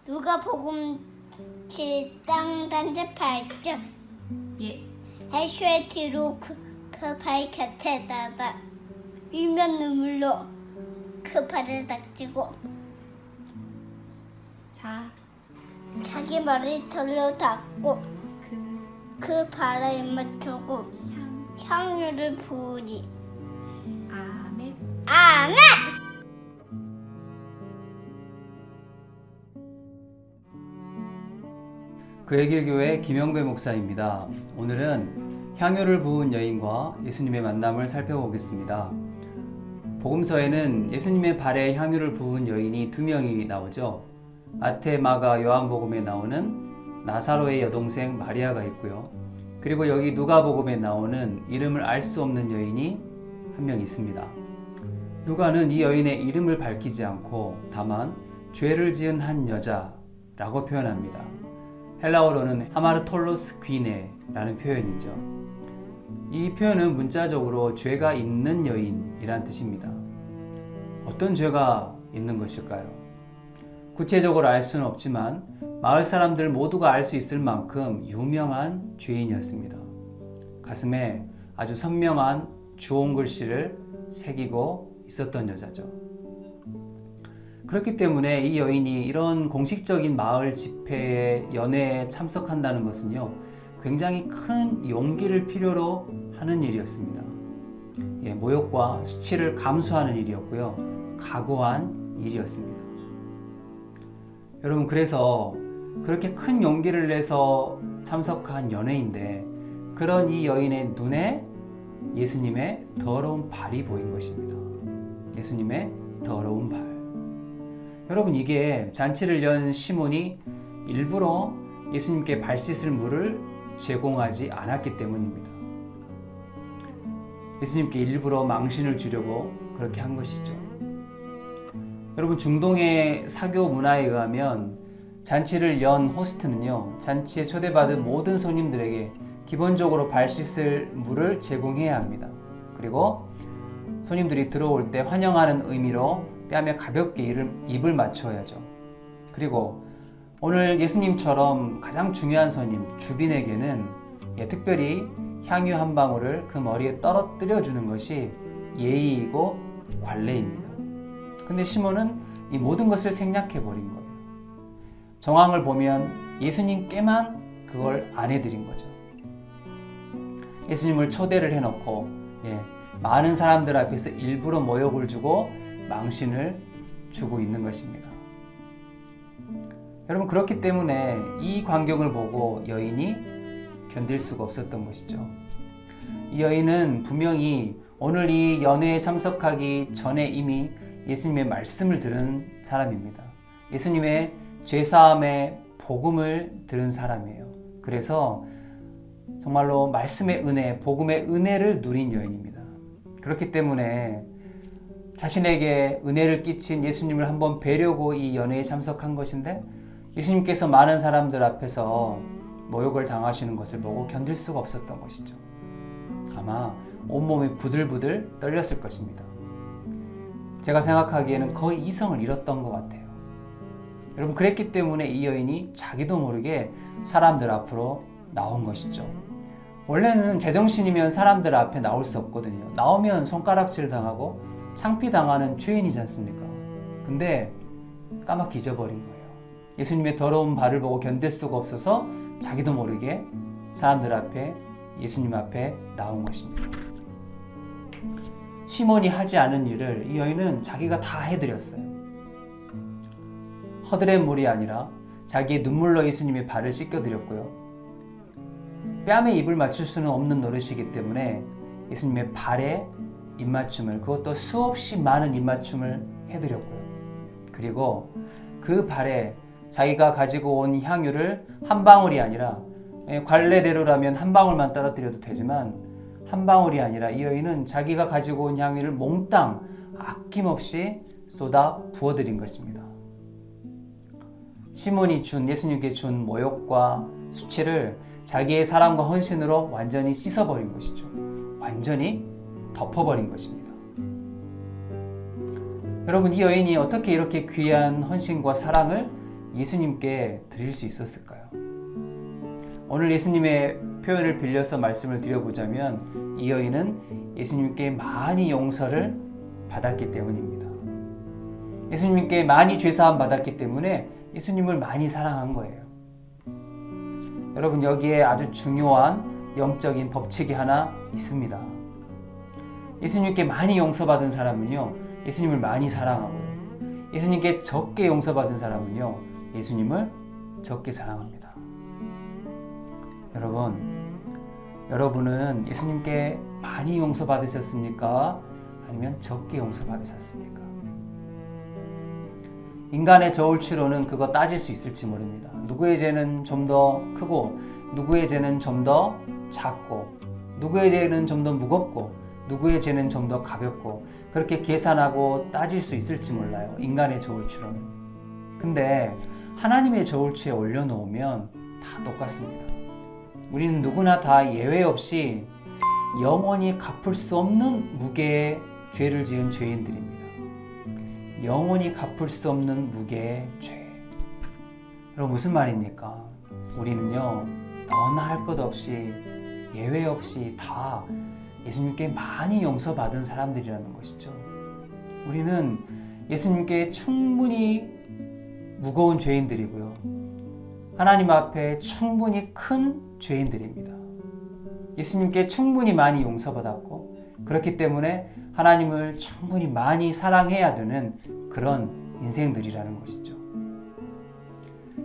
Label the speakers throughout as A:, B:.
A: 누가복음 7장 38절
B: 예.
A: 예수의 뒤로 그 발 곁에다가 일면 눈물로 그 발을 닦지고 자기 머리털로 닦고 그 발에 맞추고 향유를 부으니
B: 아멘.
A: 아멘.
C: 그의 길 교회 김영배 목사입니다. 오늘은 향유를 부은 여인과 예수님의 만남을 살펴보겠습니다. 복음서에는 예수님의 발에 향유를 부은 여인이 2명이 나오죠. 마태, 마가, 요한복음에 나오는 나사로의 여동생 마리아가 있고요. 그리고 여기 누가복음에 나오는 이름을 알 수 없는 여인이 한 명 있습니다. 누가는 이 여인의 이름을 밝히지 않고 다만 죄를 지은 한 여자라고 표현합니다. 헬라어로는 하마르톨로스 귀네라는 표현이죠. 이 표현은 문자적으로 죄가 있는 여인이란 뜻입니다. 어떤 죄가 있는 것일까요? 구체적으로 알 수는 없지만 마을 사람들 모두가 알 수 있을 만큼 유명한 죄인이었습니다. 가슴에 아주 선명한 주홍 글씨를 새기고 있었던 여자죠. 그렇기 때문에 이 여인이 이런 공식적인 마을 집회에 연회에 참석한다는 것은요, 굉장히 큰 용기를 필요로 하는 일이었습니다. 모욕과 수치를 감수하는 일이었고요, 각오한 일이었습니다. 여러분, 그래서 그렇게 큰 용기를 내서 참석한 연회인데 그런 이 여인의 눈에 예수님의 더러운 발이 보인 것입니다. 예수님의 더러운 발. 여러분, 이게 잔치를 연 시몬이 일부러 예수님께 발 씻을 물을 제공하지 않았기 때문입니다. 예수님께 일부러 망신을 주려고 그렇게 한 것이죠. 여러분, 중동의 사교 문화에 의하면 잔치를 연 호스트는요, 잔치에 초대받은 모든 손님들에게 기본적으로 발 씻을 물을 제공해야 합니다. 그리고 손님들이 들어올 때 환영하는 의미로 뺨에 가볍게 입을 맞춰야죠. 그리고 오늘 예수님처럼 가장 중요한 손님 주빈에게는 특별히 향유 한 방울을 그 머리에 떨어뜨려 주는 것이 예의이고 관례입니다. 근데 시몬은 이 모든 것을 생략해 버린 거예요. 정황을 보면 예수님께만 그걸 안 해드린 거죠. 예수님을 초대를 해놓고 많은 사람들 앞에서 일부러 모욕을 주고 망신을 주고 있는 것입니다. 여러분, 그렇기 때문에 이 광경을 보고 여인이 견딜 수가 없었던 것이죠. 이 여인은 분명히 오늘 이 연회에 참석하기 전에 이미 예수님의 말씀을 들은 사람입니다. 예수님의 죄사함의 복음을 들은 사람이에요. 그래서 정말로 말씀의 은혜, 복음의 은혜를 누린 여인입니다. 그렇기 때문에 자신에게 은혜를 끼친 예수님을 한번 뵈려고 이 연회에 참석한 것인데 예수님께서 많은 사람들 앞에서 모욕을 당하시는 것을 보고 견딜 수가 없었던 것이죠. 아마 온몸이 부들부들 떨렸을 것입니다. 제가 생각하기에는 거의 이성을 잃었던 것 같아요. 여러분, 그랬기 때문에 이 여인이 자기도 모르게 사람들 앞으로 나온 것이죠. 원래는 제정신이면 사람들 앞에 나올 수 없거든요. 나오면 손가락질 당하고 창피당하는 죄인이지 않습니까? 근데 까맣게 잊어버린 거예요. 예수님의 더러운 발을 보고 견딜 수가 없어서 자기도 모르게 사람들 앞에, 예수님 앞에 나온 것입니다. 시몬이 하지 않은 일을 이 여인은 자기가 다 해드렸어요. 허들의 물이 아니라 자기의 눈물로 예수님의 발을 씻겨드렸고요. 뺨에 입을 맞출 수는 없는 노릇이기 때문에 예수님의 발에 입맞춤을, 그것도 수없이 많은 입맞춤을 해드렸고요. 그리고 그 발에 자기가 가지고 온 향유를 한 방울이 아니라 관례대로라면 한 방울만 떨어뜨려도 되지만 한 방울이 아니라 이 여인은 자기가 가지고 온 향유를 몽땅 아낌없이 쏟아 부어드린 것입니다. 시몬이 예수님께 준 모욕과 수치를 자기의 사랑과 헌신으로 완전히 씻어버린 것이죠. 완전히 덮어버린 것입니다. 여러분, 이 여인이 어떻게 이렇게 귀한 헌신과 사랑을 예수님께 드릴 수 있었을까요? 오늘 예수님의 표현을 빌려서 말씀을 드려보자면 이 여인은 예수님께 많이 용서를 받았기 때문입니다. 예수님께 많이 죄사함 받았기 때문에 예수님을 많이 사랑한 거예요. 여러분, 여기에 아주 중요한 영적인 법칙이 하나 있습니다. 예수님께 많이 용서받은 사람은요, 예수님을 많이 사랑하고요. 예수님께 적게 용서받은 사람은요, 예수님을 적게 사랑합니다. 여러분은 예수님께 많이 용서받으셨습니까? 아니면 적게 용서받으셨습니까? 인간의 저울추로는 그거 따질 수 있을지 모릅니다. 누구의 죄는 좀 더 크고 누구의 죄는 좀 더 작고 누구의 죄는 좀 더 무겁고 누구의 죄는 좀 더 가볍고 그렇게 계산하고 따질 수 있을지 몰라요. 인간의 저울추로는. 근데 하나님의 저울추에 올려놓으면 다 똑같습니다. 우리는 누구나 다 예외 없이 영원히 갚을 수 없는 무게의 죄를 지은 죄인들입니다. 영원히 갚을 수 없는 무게의 죄. 여러분, 무슨 말입니까? 우리는요, 너나 할 것 없이 예외 없이 다 예수님께 많이 용서받은 사람들이라는 것이죠. 우리는 예수님께 충분히 무거운 죄인들이고요. 하나님 앞에 충분히 큰 죄인들입니다. 예수님께 충분히 많이 용서받았고 그렇기 때문에 하나님을 충분히 많이 사랑해야 되는 그런 인생들이라는 것이죠.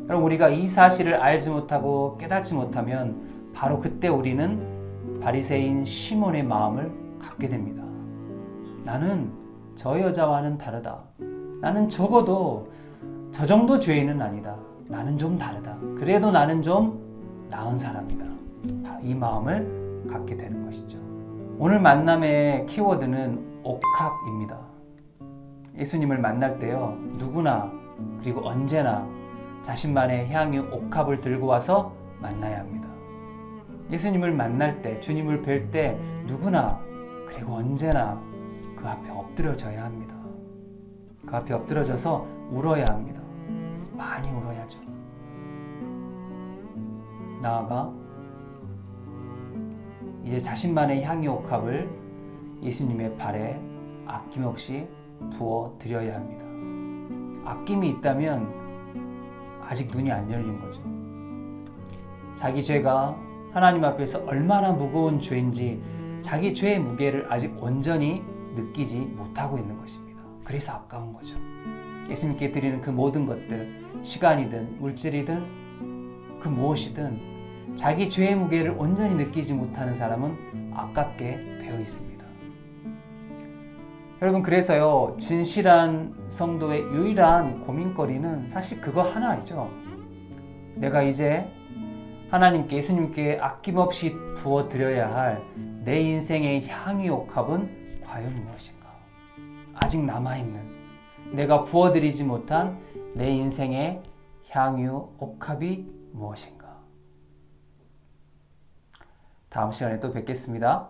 C: 여러분, 우리가 이 사실을 알지 못하고 깨닫지 못하면 바로 그때 우리는 바리새인 시몬의 마음을 갖게 됩니다. 나는 저 여자와는 다르다. 나는 적어도 저 정도 죄인은 아니다. 나는 좀 다르다. 그래도 나는 좀 나은 사람이다. 바로 이 마음을 갖게 되는 것이죠. 오늘 만남의 키워드는 옥합입니다. 예수님을 만날 때요, 누구나 그리고 언제나 자신만의 향유 옥합을 들고 와서 만나야 합니다. 예수님을 만날 때, 주님을 뵐 때 누구나 그리고 언제나 그 앞에 엎드려져야 합니다. 그 앞에 엎드려져서 울어야 합니다. 많이 울어야죠. 나아가 이제 자신만의 향유 옥합을 예수님의 발에 아낌없이 부어 드려야 합니다. 아낌이 있다면 아직 눈이 안 열린 거죠. 자기 죄가 하나님 앞에서 얼마나 무거운 죄인지 자기 죄의 무게를 아직 온전히 느끼지 못하고 있는 것입니다. 그래서 아까운 거죠. 예수님께 드리는 그 모든 것들, 시간이든 물질이든 그 무엇이든 자기 죄의 무게를 온전히 느끼지 못하는 사람은 아깝게 되어 있습니다. 여러분, 그래서요, 진실한 성도의 유일한 고민거리는 사실 그거 하나이죠. 내가 이제 하나님께, 예수님께 아낌없이 부어드려야 할 내 인생의 향유 옥합은 과연 무엇인가? 아직 남아있는, 내가 부어드리지 못한 내 인생의 향유 옥합이 무엇인가? 다음 시간에 또 뵙겠습니다.